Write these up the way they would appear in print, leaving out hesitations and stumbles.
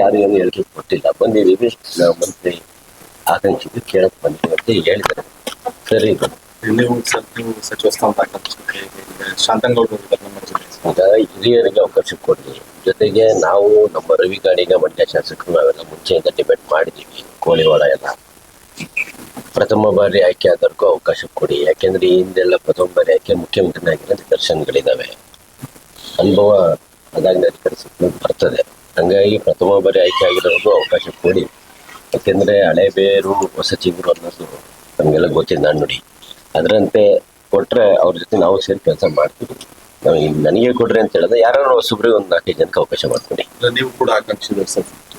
ಯಾರು ಏನು ಹೇಳಿಕೆ ಕೊಟ್ಟಿಲ್ಲ. ಬಂದಿದ್ದೀವಿ ನಾವು ಮಂತ್ರಿ ಆಕಾಂಕ್ಷಿಗೆ ಕೇಳಕ್ ಬಂದಿದ್ದೀವಿ ಅಂತ ಹೇಳಿದ್ದಾರೆ. ಸರಿ, ನೀವು ಸಚಿವ ಸ್ಥಾನ ಶಾಂತನಗೌಡರು ಈಗ ಹಿರಿಯರಿಗೆ ಅವಕಾಶ ಕೊಡ್ಲಿ. ಜೊತೆಗೆ ನಾವು ನಮ್ಮ ರವಿ ಗಾಡಿಗ ಮಂಡ್ಯ ಶಾಸಕರು ನಾವೆಲ್ಲ ಮುಂಚೆಯಿಂದ ಡಿಬೇಟ್ ಮಾಡಿದ್ದೀವಿ. ಕೋಳಿವಾಡ ಎಲ್ಲ ಪ್ರಥಮ ಬಾರಿ ಆಯ್ಕೆ ಆದವ್ರಿಗೂ ಅವಕಾಶ ಕೊಡಿ. ಯಾಕೆಂದ್ರೆ ಈ ಹಿಂದೆಲ್ಲ ಪ್ರಥಮ ಬಾರಿ ಆಯ್ಕೆ ಮುಖ್ಯಮಂತ್ರಿನಾಗಿರೋ ನಿದರ್ಶನಗಳಿದಾವೆ. ಅನುಭವ ಅದಾಗಿ ಅಧಿಕಾರಿಸಿಕೊಂಡು ಬರ್ತದೆ. ಹಂಗಾಗಿ ಪ್ರಥಮ ಬಾರಿ ಆಯ್ಕೆ ಆಗಿರೋರ್ಗೂ ಅವಕಾಶ ಕೊಡಿ. ಯಾಕೆಂದ್ರೆ ಹಳೆ ಬೇರು ಹೊಸ ಚಿಗುರು ಅನ್ನೋದು ನಮಗೆಲ್ಲ ಗೊತ್ತಿದೆ ನಾಣ್ಣುಡಿ. ಅದರಂತೆ ಕೊಟ್ರೆ ಅವ್ರ ಜೊತೆ ನಾವು ಸೇರಿ ಕೆಲಸ ಮಾಡ್ತೀವಿ. ನಾವು ನನಗೆ ಕೊಡ್ರಿ ಅಂತ ಹೇಳಿದ್ರೆ ಯಾರು ಹೊಸಬ್ರಿಗೆ ಒಂದು 4-5 ಜನಕ್ಕೆ ಅವಕಾಶ ಮಾಡ್ಕೊಡಿ. ನೀವು ಕೂಡ ಆಕಾಂಕ್ಷಿ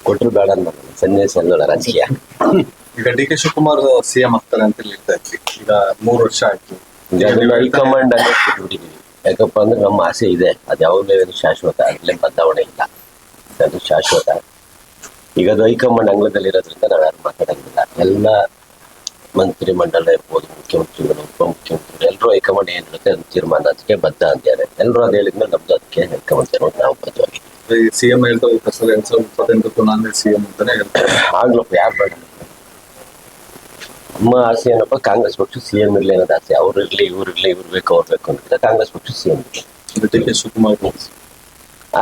ಕೊಟ್ಟರು ಬೇಡ ಅನ್ನೋ ಸನ್ನಿವೇಶ ಅಲ್ಲ ರಾಜಕೀಯ. ಈಗ ಡಿ ಕೆ ಶಿವಕುಮಾರ್ ಸಿಎಂ ಆಗ್ತಾರೆ ಅಂತ ಹೇಳ್ತಾ ಇದ್ವಿ. ಈಗ 3 ವರ್ಷ ಆಯ್ತು. ಹೈಕಮಾಂಡ್ ಅಲ್ಲೇ ಬಿಟ್ಬಿಟ್ಟಿದೀವಿ. ಯಾಕಪ್ಪ ಅಂದ್ರೆ ನಮ್ಮ ಆಸೆ ಇದೆ, ಅದು ಯಾವಾಗಲೂ ಶಾಶ್ವತ, ಅಲ್ಲೇ ಬದಲಾವಣೆ ಇಲ್ಲ, ಅದು ಶಾಶ್ವತ. ಈಗ ಅದು ಹೈಕಮಾಂಡ್ ಅಂಗಳದಲ್ಲಿ ಇರೋದ್ರಿಂದ ನಾವು ಯಾರು ಮಾತಾಡಂಗಿಲ್ಲ. ಎಲ್ಲ ಮಂತ್ರಿ ಮಂಡಲ ಇರ್ಬೋದು, ಮುಖ್ಯಮಂತ್ರಿಗಳು, ಉಪಮುಖ್ಯಮಂತ್ರಿಗಳು ಎಲ್ಲರೂ ಹೈಕಮಾಂಡ್ ಏನ್ ಇರುತ್ತೆ ಅದು ತೀರ್ಮಾನ ಅದಕ್ಕೆ ಬದ್ಧ ಅಂತಾರೆ. ಎಲ್ಲರೂ ಅದು ಹೇಳಿದ್ಮೇಲೆ ನಮ್ದು ಅದಕ್ಕೆ ಹೈಕಮಾಂಡ್ ತೀರ್ಮಾನ ನಾವು ಬದ್ಧವಾಗಿದ್ದೀವಿ. ಸಿಎಂ ಹೇಳ್ತಾ 2028 ನಾನೇ ಸಿಎಂ ಅಂತಾನೆ ಹೇಳ್ತಾರೆ. ಆಗ್ಲಪ್ಪ ಯಾರು ಬೇಡ. ನಮ್ಮ ಆಸೆ ಏನಪ್ಪ, ಕಾಂಗ್ರೆಸ್ ಪಕ್ಷ ಸಿಎಂ ಇರ್ಲಿ ಅನ್ನೋದು ಆಸೆ. ಅವ್ರು ಇರ್ಲಿ, ಇವ್ರು ಬೇಕು, ಅವ್ರು ಬೇಕು ಅಂತ ಕಾಂಗ್ರೆಸ್ ಪಕ್ಷ ಸಿಎಂ ಡಿ ಕೆ ಶಿವಕುಮಾರ್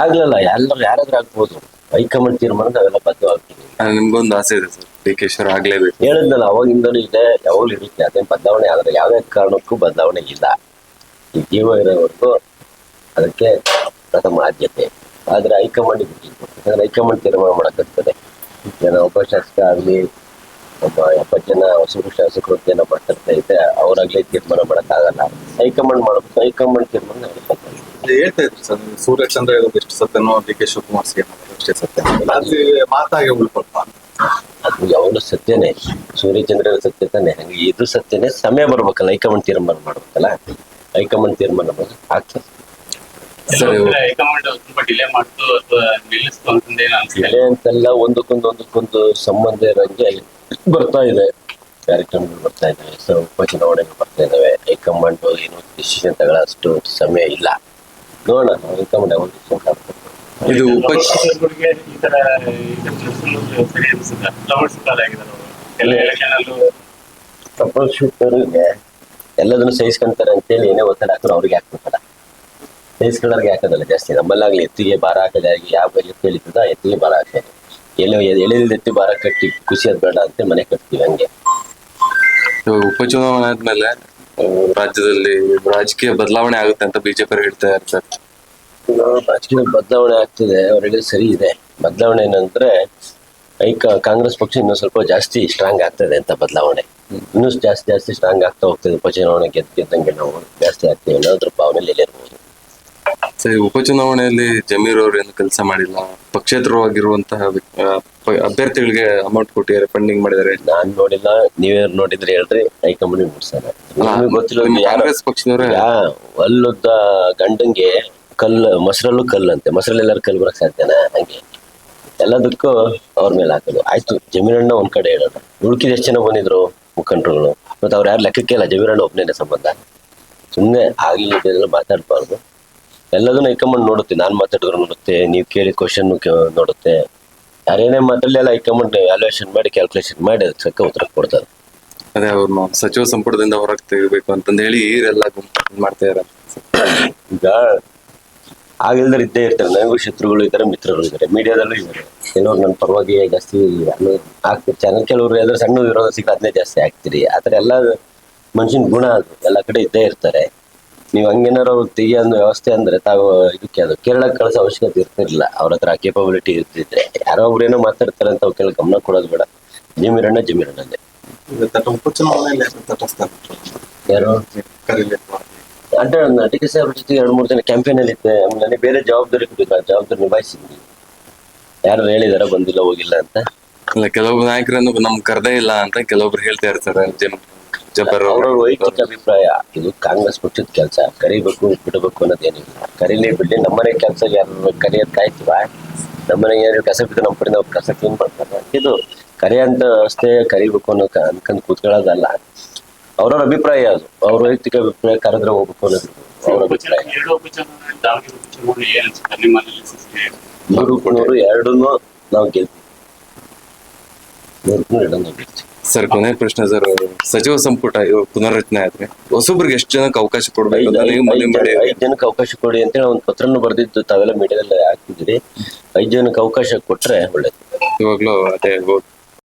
ಆಗ್ಲಲ್ಲ. ಎಲ್ಲರೂ ಯಾರಾದ್ರೂ ಆಗ್ಬೋದು. ಹೈಕಮಾಂಡ್ ತೀರ್ಮಾನ ನಾವೆಲ್ಲ ಬದ್ಧವಾಗ್ತೀವಿ. ನಿಮ್ಗೊಂದು ಆಸೆ ಇದೆ ಸರ್, ಡಿ ಕೆ ಶ್ ಆಗ್ಲೇಬೇಕು. ಹೇಳಿದ್ನಲ್ಲ, ಅವಾಗಿಂದಲೂ ಇದೆ, ಯಾವಾಗಲೂ ಇರುತ್ತೆ. ಅದೇನು ಬದಲಾವಣೆ ಆದ್ರೆ ಯಾವುದೇ ಕಾರಣಕ್ಕೂ ಬದಲಾವಣೆ ಇಲ್ಲ. ಈ ಜೀವ ಇರೋವರೆಗೂ ಅದಕ್ಕೆ ಪ್ರಥಮ ಆದ್ಯತೆ. ಆದ್ರೆ ಹೈಕಮಾಂಡ್ ಬಿಟ್ಟಿದ್ದು, ಯಾಕಂದ್ರೆ ಹೈಕಮಾಂಡ್ ತೀರ್ಮಾನ ಮಾಡಕ್ಕಾಗ್ತದೆ. ಜನ ಒಬ್ಬ ಶಾಸಕ ಆಗಲಿ, ಒಬ್ಬ 70 ಜನ ಹೊಸಬ್ರು ಶಾಸಕರು ಏನೋ ಬರ್ತಿರ್ತಾ ಇದೆ, ಅವರಾಗ್ಲಿ ತೀರ್ಮಾನ ಮಾಡಕ್ಕಾಗಲ್ಲ. ಹೈಕಮಾಂಡ್ ಮಾಡಬೇಕು. ಹೈಕಮಾಂಡ್ ತೀರ್ಮಾನ ಹೇಳ್ತಾ ಇದ್ರು ಸರ್, ಸೂರ್ಯಚಂದ್ರ ಹೇಳೋದು ಎಷ್ಟು ಸತ್ಯನೋ ಡಿ ಕೆ ಶಿವಕುಮಾರ್ ಸಿಎಂ ಅಷ್ಟೇ ಸತ್ಯ. ಅಲ್ಲಿ ಮಾತಾಗಿ ಉಳ್ಕೊಳ್ಪ ಅದು ಯಾವಾಗಲೂ ಸತ್ಯನೇ. ಸೂರ್ಯಚಂದ್ರ ಸತ್ಯ ತಾನೆ, ಹಂಗೆ ಇದು ಸತ್ಯನೇ. ಸಮಯ ಬರ್ಬೇಕಲ್ಲ, ಹೈಕಮಾಂಡ್ ತೀರ್ಮಾನ ಮಾಡ್ಬೇಕಲ್ಲ. ಹೈಕಮಾಂಡ್ ತೀರ್ಮಾನ ಆಗ್ತದೆ. ಡಿಲೇ ಅಂತೆಲ್ಲ ಒಂದಕ್ಕೊಂದು ಸಂಬಂಧ ಇರೋಂಗೆ ಬರ್ತಾ ಇದೆ. ಕಾರ್ಯಕ್ರಮಗಳು ಬರ್ತಾ ಇದಾವೆ, ಉಪಚುನಾವಣೆಗಳು ಬರ್ತಾ ಇದಾವೆ. ಹೈಕಮಾಂಡ್ ಏನು ಡಿಸಿಷನ್ ತಗೊಳ್ಳೋಷ್ಟು ಸಮಯ ಇಲ್ಲ. ನೋಡೋಣ, ಹೈಕಮಾಂಡ್ ಯಾವಾಗ ಡಿಸಿಷನ್ ಇದು ಟ್ರಬಲ್ ಶೂಟರ್ಗೆ ಎಲ್ಲದನ್ನು ಸಹಿಸ್ಕೊಂತಾರೆ ಅಂತೇಳಿ ಏನೇ ಒತ್ತಡ ಹಾಕೋರು ಅವ್ರಿಗೆ ಹಾಕ್ಬೇಕಲ್ಲ. ಸಹಿಸ್ಕೊಳ್ಳೋರ್ಗೆ ಹಾಕೋದಲ್ಲ ಜಾಸ್ತಿ. ನಮ್ಮಲ್ಲಾಗ್ಲಿ ಎತ್ತಿಗೆ ಭಾರ ಹಾಕೋದಾಗಿ ಯಾವ ಎತ್ತಿ ಎಳಿತದ ಎತ್ತಿಗೆ ಭಾರ ಹಾಕೋದು. ಎಳೆದಿಲ್ದ ಎತ್ತಿ ಭಾರ ಕಟ್ಟಿ ಖುಷಿ ಅದ್ ಬೇಡ ಅಂತ ಮನೆ ಕಟ್ತೀವಿ. ಹಂಗೆ ಉಪಚುನಾವಣೆ ಆದ್ಮೇಲೆ ರಾಜ್ಯದಲ್ಲಿ ರಾಜಕೀಯ ಬದಲಾವಣೆ ಆಗುತ್ತೆ ಅಂತ ಬಿಜೆಪಿ ಹೇಳ್ತಾ ಇರ್ತಾರೆ. ರಾಜಕೀಯ ಬದಲಾವಣೆ ಆಗ್ತಿದೆ, ಅವರಿಗೆ ಸರಿ ಇದೆ. ಬದಲಾವಣೆ ಏನಂದ್ರೆ ಕಾಂಗ್ರೆಸ್ ಪಕ್ಷ ಇನ್ನೂ ಸ್ವಲ್ಪ ಜಾಸ್ತಿ ಸ್ಟ್ರಾಂಗ್ ಆಗ್ತದೆ ಅಂತ. ಬದಲಾವಣೆ ಇನ್ನೂ ಜಾಸ್ತಿ ಸ್ಟ್ರಾಂಗ್ ಆಗ್ತಾ ಹೋಗ್ತದೆ. ಉಪಚುನಾವಣೆ ಗೆದ್ದಂಗೆ ನಾವು ಜಾಸ್ತಿ ಆಗ್ತೀವಿ ಅನ್ನೋದ್ರ ಭಾವನೆಯಲ್ಲಿ ಇರ್ಬೋದು. ಸರಿ, ಉಪಚುನಾವಣೆಯಲ್ಲಿ ಜಮೀರ್ ಅವರು ಏನು ಕೆಲಸ ಮಾಡಿಲ್ಲ, ಪಕ್ಷೇತರವಾಗಿರುವಂತಹ ಅಭ್ಯರ್ಥಿಗಳಿಗೆ ಅಮೌಂಟ್ ಕೊಟ್ಟಿದ್ದಾರೆ, ಫಂಡಿಂಗ್ ಮಾಡಿದ್ದಾರೆ. ನಾನ್ ನೋಡಿಲ್ಲ, ನೀವ್ಯಾರು ನೋಡಿದ್ರೆ ಹೇಳ್ರಿ. ಹೈಕಮಾಂಡ್ ಮುಗಿಸ್ತಾರೆ. ಕಾಂಗ್ರೆಸ್ ಪಕ್ಷದವ್ರೆ ಅಲ್ಲುದ್ದ ಗಂಡಂಗೆ ಮೊಸರಲ್ಲೂ ಕಲ್ಲಂತೆ. ಮೊಸರಲ್ಲಿ ಎಲ್ಲರೂ ಕಲ್ಲು ಬರಕ್ ಸಾಧ್ಯನಾ? ಹಂಗೆ ಎಲ್ಲದಕ್ಕೂ ಅವ್ರ ಮೇಲೆ ಹಾಕೋದು. ಆಯ್ತು, ಜಮೀರಣ್ಣ ಒಂದ್ ಕಡೆ ಹೇಳೋಣ, ಉಳ್ಕಿದ ಎಷ್ಟು ಜನ ಬಂದಿದ್ರು ಮುಖಂಡರುಗಳು. ಮತ್ತೆ ಅವ್ರು ಯಾರು ಲೆಕ್ಕಕ್ಕೆ ಇಲ್ಲ. ಜಮೀರಣ್ಣ ಒಬ್ಬನೇ ಸಂಬಂಧ. ಸುಮ್ಮನೆ ಆಗ್ಲಿಲ್ಲ ಮಾತಾಡ್ಬಾರ್ದು. ಎಲ್ಲದನ್ನು ಹೈಕಮಾಂಡ್ ನೋಡುತ್ತೆ. ನಾನ್ ಮಾತಾಡಿದ್ರು ನೋಡುತ್ತೆ, ನೀವು ಕೇಳಿದ ಕ್ವಶನ್ ನೋಡುತ್ತೆ. ಯಾರೇನೇ ಮಾತಾಡಲಿ ಎಲ್ಲ ಹೈಕಮಾಂಡ್ ವ್ಯಾಲ್ಯೂಯೇಷನ್ ಮಾಡಿ, ಕ್ಯಾಲ್ಕುಲೇಷನ್ ಮಾಡಿ ಅದಕ್ಕೆ ಸಕ್ಕ ಉತ್ತರ ಕೊಡ್ತಾರೆ. ಅದೇ ಅವ್ರನ್ನ ಸಚಿವ ಸಂಪುಟದಿಂದ ಹೊರಗೆ ತೆಗಿಬೇಕು ಅಂತಂದು ಹೇಳಿ ಎಲ್ಲ ಮಾಡ್ತಾ ಇದ್ದಾರೆ. ಈಗ ಆಗಿಲ್ದರ್ ಇದ್ದೇ ಇರ್ತಾರೆ. ನನಗೂ ಶತ್ರುಗಳು ಇದ್ದಾರೆ, ಮಿತ್ರರು ಇದ್ದಾರೆ, ಮೀಡಿಯಾದಲ್ಲೂ ಇದ್ದಾರೆ. ಕೆಲವ್ರು ನನ್ನ ಪರವಾಗಿ ಜಾಸ್ತಿ ಆಗ್ತಿರಿ ಚಾನಲ್, ಕೆಲವರು ಯಾವ್ದಾದ್ರು ಸಣ್ಣ ವಿರೋಧ ಸಿಕ್ಕ ಅದನ್ನೇ ಜಾಸ್ತಿ ಆಗ್ತೀರಿ. ಆತರ ಎಲ್ಲ ಮನುಷ್ಯನ ಗುಣ ಅದು, ಎಲ್ಲ ಕಡೆ ಇದ್ದೇ ಇರ್ತಾರೆ. ನೀವು ಹಂಗೇನಾರು ತೆಗಿಯೋ ವ್ಯವಸ್ಥೆ ಅಂದ್ರೆ ತಾವು ಇದಕ್ಕೆ ಅದು ಕೇರಳಕ್ಕೆ ಕಳಿಸೋ ಅವಶ್ಯಕತೆ ಇರ್ತಿರ್ಲಿಲ್ಲ. ಅವ್ರ ಹತ್ರ ಕೇಪಬಿಲಿಟಿ ಇರ್ತಿದ್ರೆ ಯಾರೋ ಒಬ್ರೇನೋ ಮಾತಾಡ್ತಾರೆ ಅಂತ ಅವ್ಕೆಲ್ಲ ಗಮನ ಕೊಡೋದು ಬೇಡ. ಜಮೀರಣ್ಣನೇ ಉಪಚುನಾವಣೆಯಲ್ಲಿ ಯಾರು ಅಡ್ಡ ಡಿ ಕೆ ಸಾಹೇಬ್ರ ಜೊತೆ 2-3 ಜನ ಕ್ಯಾಂಪೇನ್ ಅಲ್ಲಿ ಇದ್ದೆ. ನನಗೆ ಬೇರೆ ಜವಾಬ್ದಾರಿ ಕೊಟ್ಟಿಲ್ಲ, ಜವಾಬ್ದಾರಿ ನಿಭಾಯಿಸಿದ್ವಿ. ಯಾರು ಹೇಳಿದಾರ ಬಂದಿಲ್ಲ ಹೋಗಿಲ್ಲ ಅಂತ? ಇಲ್ಲ, ಕೆಲವೊಬ್ಬ ನಾಯಕರನ್ನು ನಮ್ ಕರ್ದೇ ಇಲ್ಲ ಅಂತ ಕೆಲವೊಬ್ರು ಹೇಳ್ತಾ ಇರ್ತಾರೆ. ಅವರ ವೈಯಕ್ತಿಕ ಅಭಿಪ್ರಾಯ. ಇದು ಕಾಂಗ್ರೆಸ್ ಪಕ್ಷದ ಕೆಲಸ. ಕರಿಬೇಕು ಬಿಡಬೇಕು ಅನ್ನೋದೇನಿಲ್ಲ. ಕರೀಲಿ ಬಿಡ್ಲಿ, ನಮ್ಮನೆ ಕೆಲಸ ಯಾರು ಕರಿಯೋದ್ ಕಾಯ್ತೀವ? ನಮ್ಮನೆಗೆ ಯಾರು ಕಸ ಬಿದ್ದು ನಮ್ಮ ಕಡೆ ನಾವು ಕಸ ಕ್ಲೀನ್ ಮಾಡ್ತಾರೆ. ಇದು ಕರೆ ಅಂತ ವ್ಯವಸ್ಥೆ ಕರಿಬೇಕು ಅನ್ನೋ ಅನ್ಕೊಂಡ್ ಕೂತ್ಕೊಳ್ಳೋದಲ್ಲ. ಅವ್ರವ್ರ ಅಭಿಪ್ರಾಯ ಅದು. ಅವ್ರ ವೈಯಕ್ತಿಕ ಅಭಿಪ್ರಾಯ. ಕರೆದ್ರೆ ಹೋಗ್ಬೇಕು ಅನ್ನೋದು ಅವ್ರ ಅಭಿಪ್ರಾಯ. 2 ನಾವು ಗೆಲ್ತೀವಿ. 100% ಇಡೋಣ ಗೆಲ್ತೀವಿ. ಸರ್ ಕೊನೆ ಪ್ರಶ್ನೆ ಸರ್, ಸಚಿವ ಸಂಪುಟ ಇವಾಗ ಪುನರ್ರಚನೆ ಆದ್ರೆ ಹೊಸಬ್ರಿಗೆ ಎಷ್ಟು ಜನಕ್ಕೆ ಅವಕಾಶ ಕೊಡ್ಬೇಕು ಅಂತ ನೀವು ಮನವಿ ಮಾಡಿ? 5 ಜನಕ್ಕೆ ಅವಕಾಶ ಕೊಡಿ ಅಂತೇಳಿ ಒಂದು ಪತ್ರನ ಬರೆದಿದ್ದು ತಾವೆಲ್ಲ ಮೀಡಿಯಾದಲ್ಲಿ ಹಾಕ್ತಿದ್ದೀರಿ. 5 ಜನಕ್ಕೆ ಅವಕಾಶ ಕೊಟ್ರೆ ಒಳ್ಳೇದು. ಇವಾಗ್ಲೂ ಅದೇ